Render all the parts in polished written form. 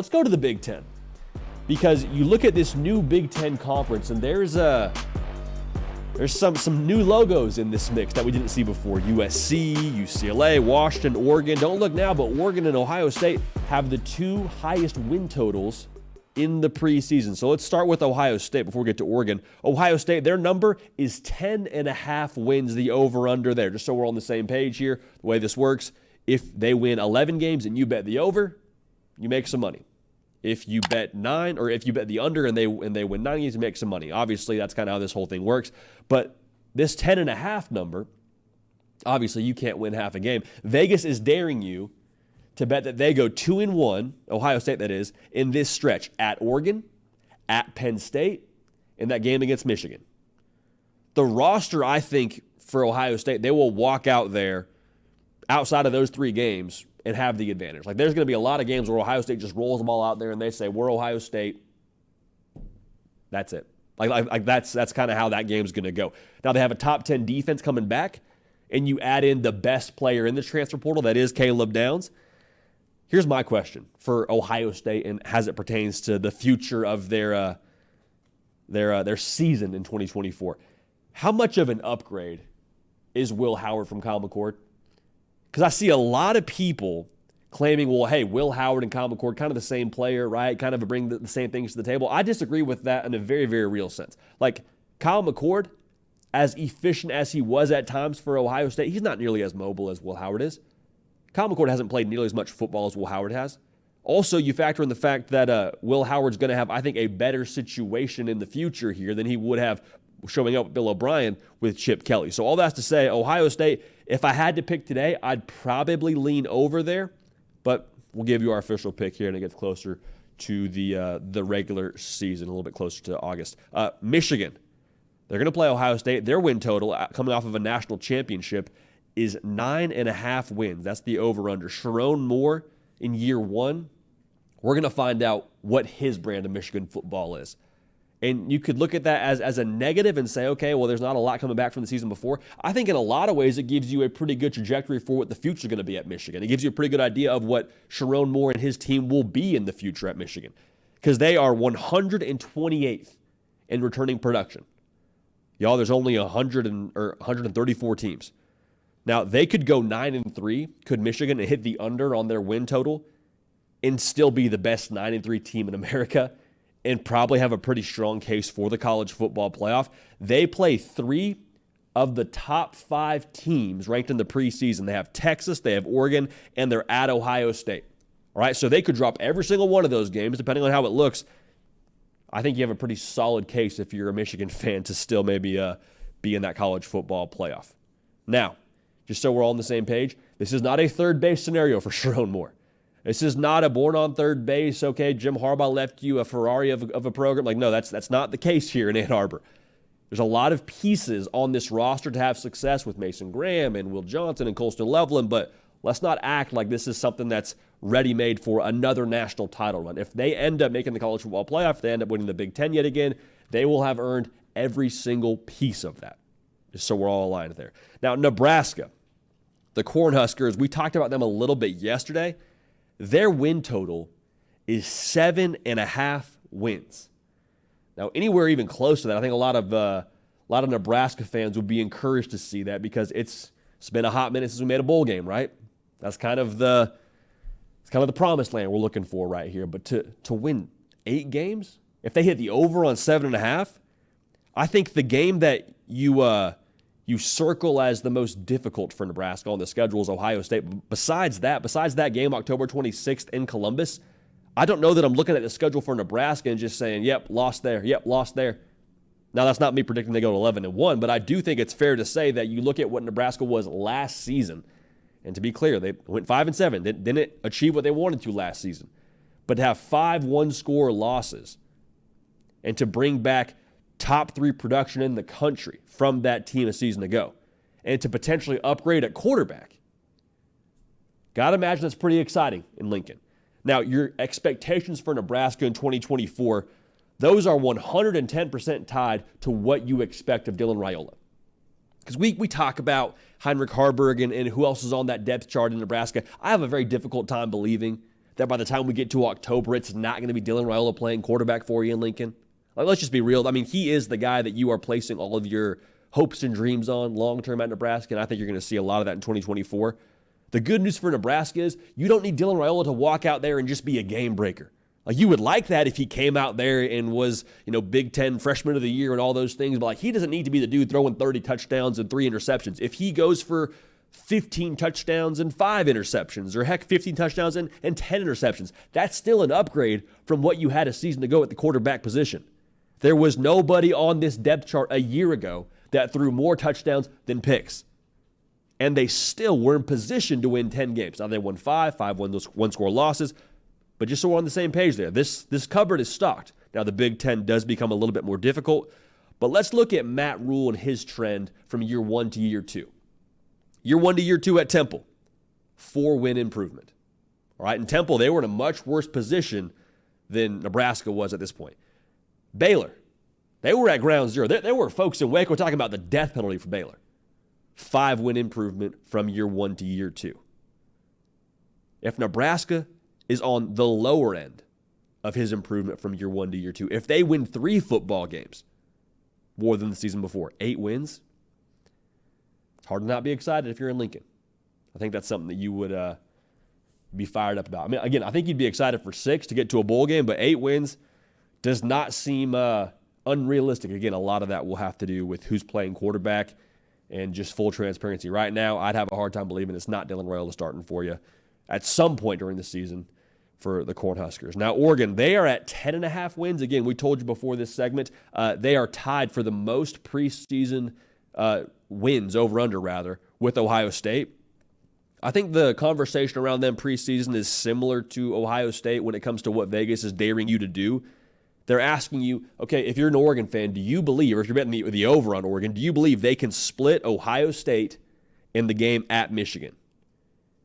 let's go to the Big Ten. Because you look at this new Big Ten conference, and there's some new logos in this mix that we didn't see before. USC, UCLA, Washington, Oregon. Don't look now, but Oregon and Ohio State have the two highest win totals in the preseason. So let's start with Ohio State before we get to Oregon. Ohio State, their number is 10.5 wins, the over-under there. Just so we're on the same page here, the way this works, if they win 11 games and you bet the over, you make some money. If you bet 9, or if you bet the under and they win 9 games, you make some money. Obviously, that's kind of how this whole thing works. But this 10.5 number, obviously, you can't win half a game. Vegas is daring you to bet that they go 2-1, Ohio State that is, in this stretch at Oregon, at Penn State, in that game against Michigan. The roster, I think, for Ohio State, they will walk out there outside of those 3 games and have the advantage. Like, there's going to be a lot of games where Ohio State just rolls them all out there and they say, we're Ohio State. That's it. Like that's kind of how that game's going to go. Now, they have a top 10 defense coming back, and you add in the best player in the transfer portal, that is Caleb Downs. Here's my question for Ohio State, and as it pertains to the future of their season in 2024. How much of an upgrade is Will Howard from Kyle McCord? Because I see a lot of people claiming, well, hey, Will Howard and Kyle McCord, kind of the same player, right? Kind of bring the same things to the table. I disagree with that in a very, very real sense. Like, Kyle McCord, as efficient as he was at times for Ohio State, he's not nearly as mobile as Will Howard is. Kyle McCord hasn't played nearly as much football as Will Howard has. Also, you factor in the fact that Will Howard's going to have, I think, a better situation in the future here than he would have showing up with Bill O'Brien with Chip Kelly. So all that's to say, Ohio State, if I had to pick today, I'd probably lean over there, but we'll give you our official pick here, and it gets closer to the regular season, a little bit closer to August. Michigan, they're going to play Ohio State. Their win total, coming off of a national championship, is 9.5 wins. That's the over-under. Sharon Moore in year 1, we're going to find out what his brand of Michigan football is. And you could look at that as a negative and say, okay, well, there's not a lot coming back from the season before. I think in a lot of ways it gives you a pretty good trajectory for what the future is going to be at Michigan. It gives you a pretty good idea of what Sharon Moore and his team will be in the future at Michigan, because they are 128th in returning production. Y'all, there's only 134 teams. Now, they could go 9-3, could Michigan, and hit the under on their win total and still be the best 9-3 team in America, and probably have a pretty strong case for the college football playoff. They play 3 of the top 5 teams ranked in the preseason. They have Texas, they have Oregon, and they're at Ohio State. All right, so they could drop every single one of those games, depending on how it looks. I think you have a pretty solid case if you're a Michigan fan to still maybe be in that college football playoff. Now, just so we're all on the same page, this is not a third base scenario for Sharon Moore. This is not a born on third base, okay, Jim Harbaugh left you a Ferrari of a program. Like, no, that's not the case here in Ann Arbor. There's a lot of pieces on this roster to have success with Mason Graham and Will Johnson and Colston Loveland, but let's not act like this is something that's ready-made for another national title run. If they end up making the college football playoff, if they end up winning the Big Ten yet again, they will have earned every single piece of that, just so we're all aligned there. Now, Nebraska, the Cornhuskers, we talked about them a little bit yesterday. Their win total is 7.5 wins. Now, anywhere even close to that, I think a lot of Nebraska fans would be encouraged to see that, because it's been a hot minute since we made a bowl game, right? That's kind of the promised land we're looking for right here. But to win 8 games, if they hit the over on 7.5, I think the game that you circle as the most difficult for Nebraska on the schedule is Ohio State. Besides that game, October 26th in Columbus, I don't know that I'm looking at the schedule for Nebraska and just saying, yep, lost there, yep, lost there. Now, that's not me predicting they go to 11-1, but I do think it's fair to say that you look at what Nebraska was last season, and to be clear, they went 5-7, didn't achieve what they wanted to last season. But to have 5 one-score losses and to bring back top 3 production in the country from that team a season ago, and to potentially upgrade at quarterback, got to imagine that's pretty exciting in Lincoln. Now, your expectations for Nebraska in 2024, those are 110% tied to what you expect of Dylan Raiola. Because we talk about Heinrich Harburg and who else is on that depth chart in Nebraska. I have a very difficult time believing that by the time we get to October, it's not going to be Dylan Raiola playing quarterback for you in Lincoln? Like, let's just be real. I mean, he is the guy that you are placing all of your hopes and dreams on long-term at Nebraska, and I think you're going to see a lot of that in 2024. The good news for Nebraska is you don't need Dylan Raiola to walk out there and just be a game breaker. Like, you would like that if he came out there and was, Big Ten Freshman of the Year and all those things, but like, he doesn't need to be the dude throwing 30 touchdowns and 3 interceptions. If he goes for 15 touchdowns and 5 interceptions, or heck, 15 touchdowns and 10 interceptions, that's still an upgrade from what you had a season ago at the quarterback position. There was nobody on this depth chart a year ago that threw more touchdowns than picks. And they still were in position to win 10 games. Now, they won 5 one-score losses, but just so we're on the same page there, this cupboard is stocked. Now, the Big Ten does become a little bit more difficult, but let's look at Matt Rule and his trend from year 1 to year 2. Year 1 to year 2 at Temple, 4-win improvement. All right, in Temple, they were in a much worse position than Nebraska was at this point. Baylor, they were at ground zero. There were folks in Waco talking about the death penalty for Baylor. 5-win improvement from year 1 to year 2. If Nebraska is on the lower end of his improvement from year 1 to year 2, if they win 3 football games more than the season before, 8 wins, it's hard to not be excited if you're in Lincoln. I think that's something that you would be fired up about. I mean, again, I think you'd be excited for 6 to get to a bowl game, but 8 wins does not seem unrealistic. Again, a lot of that will have to do with who's playing quarterback and just full transparency. Right now, I'd have a hard time believing it's not Dylan Raiola starting for you at some point during the season for the Cornhuskers. Now, Oregon, they are at 10.5 wins. Again, we told you before this segment, they are tied for the most preseason wins, over-under, with Ohio State. I think the conversation around them preseason is similar to Ohio State when it comes to what Vegas is daring you to do. They're asking you, okay, if you're an Oregon fan, do you believe, or if you're betting the over on Oregon, do you believe they can split Ohio State in the game at Michigan?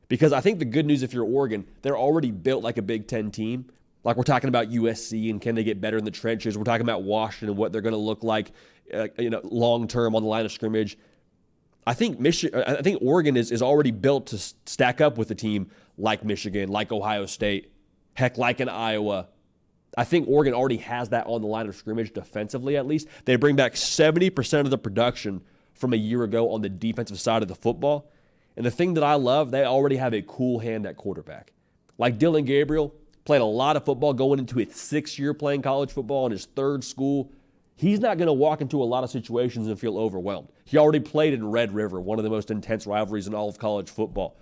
Because I think the good news, if you're Oregon, they're already built like a Big Ten team. Like, we're talking about USC and can they get better in the trenches. We're talking about Washington and what they're going to look like, long-term on the line of scrimmage. I think Oregon is already built to stack up with a team like Michigan, like Ohio State, heck, like in Iowa. I think Oregon already has that on the line of scrimmage defensively, at least. They bring back 70% of the production from a year ago on the defensive side of the football. And the thing that I love, they already have a cool hand at quarterback. Like Dylan Gabriel, played a lot of football going into his 6th year playing college football in his 3rd school. He's not going to walk into a lot of situations and feel overwhelmed. He already played in Red River, one of the most intense rivalries in all of college football.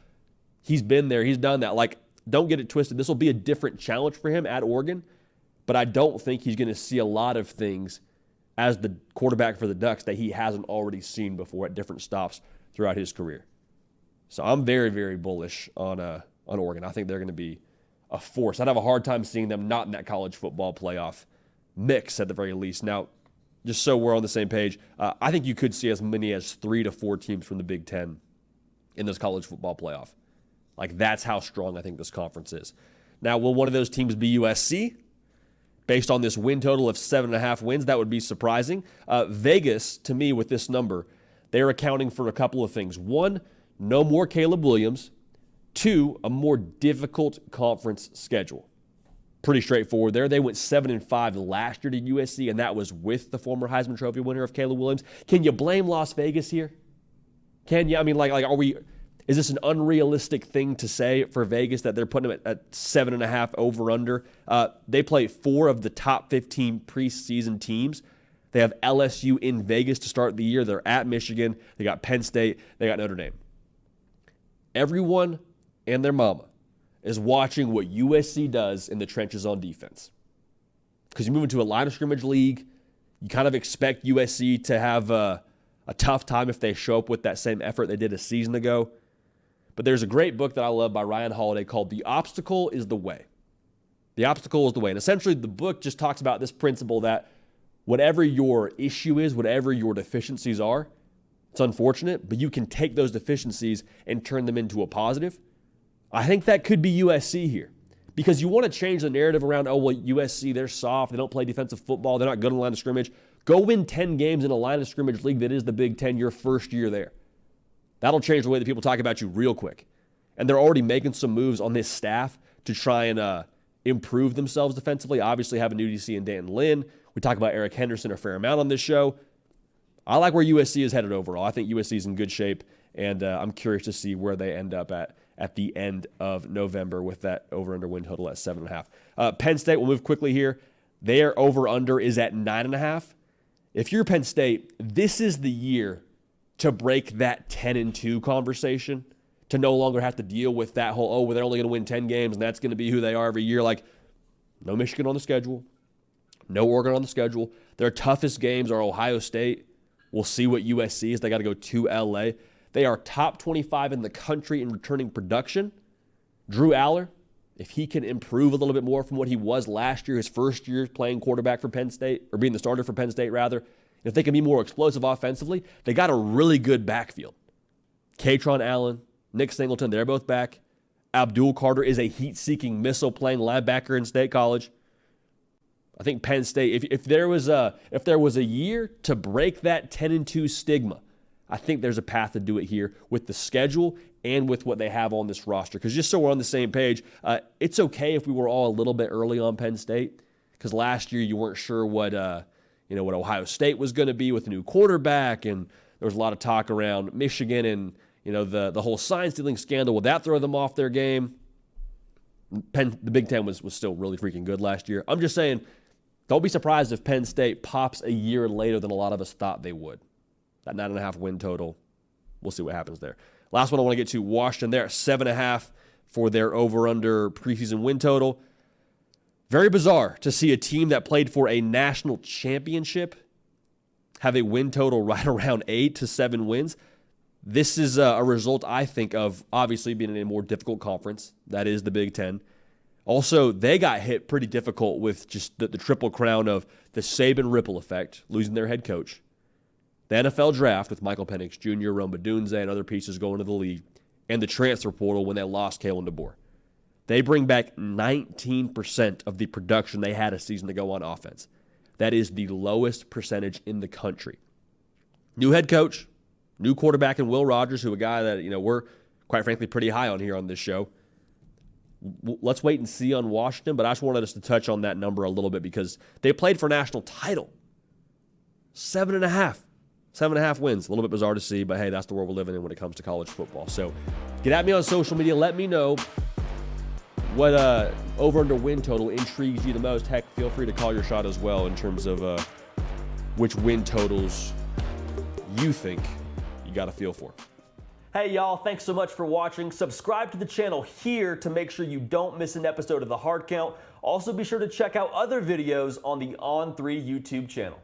He's been there. He's done that. Like, don't get it twisted. This will be a different challenge for him at Oregon. But I don't think he's going to see a lot of things as the quarterback for the Ducks that he hasn't already seen before at different stops throughout his career. So I'm very, very bullish on Oregon. I think they're going to be a force. I'd have a hard time seeing them not in that college football playoff mix at the very least. Now, just so we're on the same page, I think you could see as many as 3 to 4 teams from the Big Ten in this college football playoff. Like, that's how strong I think this conference is. Now, will one of those teams be USC? Based on this win total of 7.5 wins, that would be surprising. Vegas, to me, with this number, they're accounting for a couple of things. 1, no more Caleb Williams. 2, a more difficult conference schedule. Pretty straightforward there. They went 7-5 last year to USC, and that was with the former Heisman Trophy winner of Caleb Williams. Can you blame Las Vegas here? Can you? I mean, is this an unrealistic thing to say for Vegas that they're putting them at 7.5 over-under? They play 4 of the top 15 preseason teams. They have LSU in Vegas to start the year. They're at Michigan. They got Penn State. They got Notre Dame. Everyone and their mama is watching what USC does in the trenches on defense. Because you move into a line of scrimmage league, you kind of expect USC to have a tough time if they show up with that same effort they did a season ago. But there's a great book that I love by Ryan Holiday called The Obstacle is the Way. The Obstacle is the Way. And essentially the book just talks about this principle that whatever your issue is, whatever your deficiencies are, it's unfortunate, but you can take those deficiencies and turn them into a positive. I think that could be USC here. Because you want to change the narrative around, USC, they're soft, they don't play defensive football, they're not good on the line of scrimmage. Go win 10 games in a line of scrimmage league that is the Big Ten your first year there. That'll change the way that people talk about you real quick. And they're already making some moves on this staff to try and improve themselves defensively. Obviously, have a new DC in Dan Lynn. We talk about Eric Henderson a fair amount on this show. I like where USC is headed overall. I think USC is in good shape, and I'm curious to see where they end up at the end of November with that over-under win total at 7.5. Penn State, we'll move quickly here. Their over-under is at 9.5. If you're Penn State, this is the year to break that 10-2 conversation, to no longer have to deal with that whole, oh, well, they're only going to win 10 games, and that's going to be who they are every year. Like, no Michigan on the schedule, no Oregon on the schedule. Their toughest games are Ohio State. We'll see what USC is. They got to go to LA. They are top 25 in the country in returning production. Drew Aller, if he can improve a little bit more from what he was last year, his first year playing quarterback for Penn State, or being the starter for Penn State, rather, if they can be more explosive offensively, they got a really good backfield. Katron Allen, Nick Singleton, they're both back. Abdul Carter is a heat-seeking missile playing linebacker in State College. I think Penn State, if there was a year to break that 10-2 stigma, I think there's a path to do it here with the schedule and with what they have on this roster. Because just so we're on the same page, it's okay if we were all a little bit early on Penn State, because last year you weren't sure what Ohio State was going to be with a new quarterback, and there was a lot of talk around Michigan and the whole sign stealing scandal. Would that throw them off their game? The Big Ten was still really freaking good last year. I'm just saying, don't be surprised if Penn State pops a year later than a lot of us thought they would. That 9.5 win total, we'll see what happens there. Last one I want to get to, Washington. They're at 7.5 for their over-under preseason win total. Very bizarre to see a team that played for a national championship have a win total right around 8 to 7 wins. This is a result, I think, of obviously being in a more difficult conference. That is the Big Ten. Also, they got hit pretty difficult with just the triple crown of the Saban ripple effect, losing their head coach, the NFL draft with Michael Penix Jr., Rome Odunze, and other pieces going to the league, and the transfer portal when they lost Kalen DeBoer. They bring back 19% of the production they had a season ago on offense. That is the lowest percentage in the country. New head coach, new quarterback in Will Rogers, who a guy that we're quite frankly pretty high on here on this show. Let's wait and see on Washington, but I just wanted us to touch on that number a little bit because they played for national title. 7.5. 7.5 wins. A little bit bizarre to see, but hey, that's the world we're living in when it comes to college football. So get at me on social media. Let me know what over-under win total intrigues you the most. Heck, feel free to call your shot as well in terms of which win totals you think you got a feel for. Hey y'all, thanks so much for watching. Subscribe to the channel here to make sure you don't miss an episode of The Hard Count. Also be sure to check out other videos on the On3 YouTube channel.